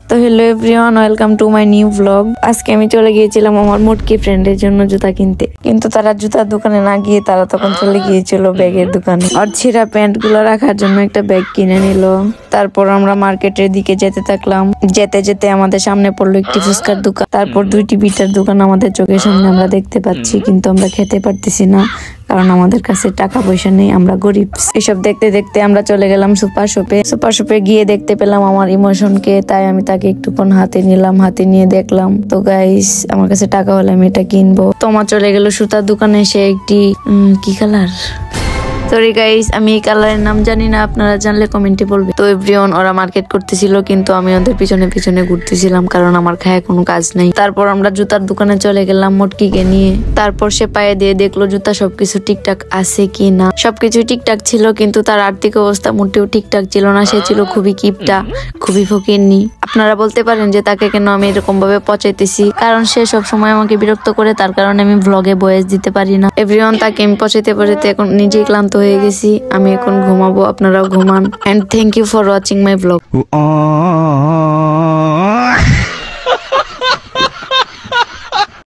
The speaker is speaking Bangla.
তো hello everyone, welcome to my new blog. আজকে আমি চলে গিয়েছিলাম আমার মুটকি ফ্রেন্ডের জন্য জুতা কিনতে, কিন্তু তারা জুতার দোকানে না গিয়ে তারা তখন চলে গিয়েছিল ব্যাগের দোকানে। আর ছিঁড়া প্যান্ট গুলো রাখার জন্য একটা ব্যাগ কিনে নিল। তারপর আমরা মার্কেটের দিকে যেতে থাকলাম। যেতে যেতে আমাদের সামনে পড়লো একটি ফুচকার দোকান, তারপর দুইটি বিটার দোকান আমাদের চোখের সামনে আমরা দেখতে পাচ্ছি, কিন্তু আমরা খেতে পারতেছি না কারণ আমাদের কাছে টাকা পয়সা নেই, আমরা গরিব। এসব দেখতে দেখতে আমরা চলে গেলাম সুপার শপে গিয়ে দেখতে পেলাম আমার ইমোশনকে, তাই আমি তাকে একটুক্ষণ হাতে নিলাম, হাতে নিয়ে দেখলাম। তো গাইস, আমার কাছে টাকা হলে আমি এটা কিনবো। তোমার চলে গেল সুতার দোকানে, সে একটি কি কালার, সরি গাইস, আমি এই কালারের নাম জানি না, আপনারা জানলে কমেন্টে বলবে। তো এভরিওয়ান, ওরা মার্কেট করতেছিল কিন্তু আমি ওদের পিছনে পিছনে ঘুরতেছিলাম কারণ আমার খায় কোনো কাজ নাই। তারপর আমরা জুতার দোকানে চলে গেলাম মুটকিকে নিয়ে। তারপর সে পায়ে দিয়ে দেখলো জুতা সবকিছু ঠিকঠাক আছে কি না। সবকিছু ঠিকঠাক ছিল, কিন্তু তার আর্থিক অবস্থা মোটেও ঠিকঠাক ছিল না। সে ছিল খুবই কিপটা, খুবই ফকিরনি। আপনারা বলতে পারেন যে তাকে কেন আমি এরকম ভাবে পচাইতেছি, কারণ সে সব সময় আমাকে বিরক্ত করে, তার কারণে আমি ব্লগে ভয়েস দিতে পারি না। এভরিওয়ান, তাকে আমি পচাইতে এখন নিজেই ক্লান্ত হয়ে গেছি। আমি এখন ঘুমাবো, আপনারাও ঘুমান। And thank you for watching my blog.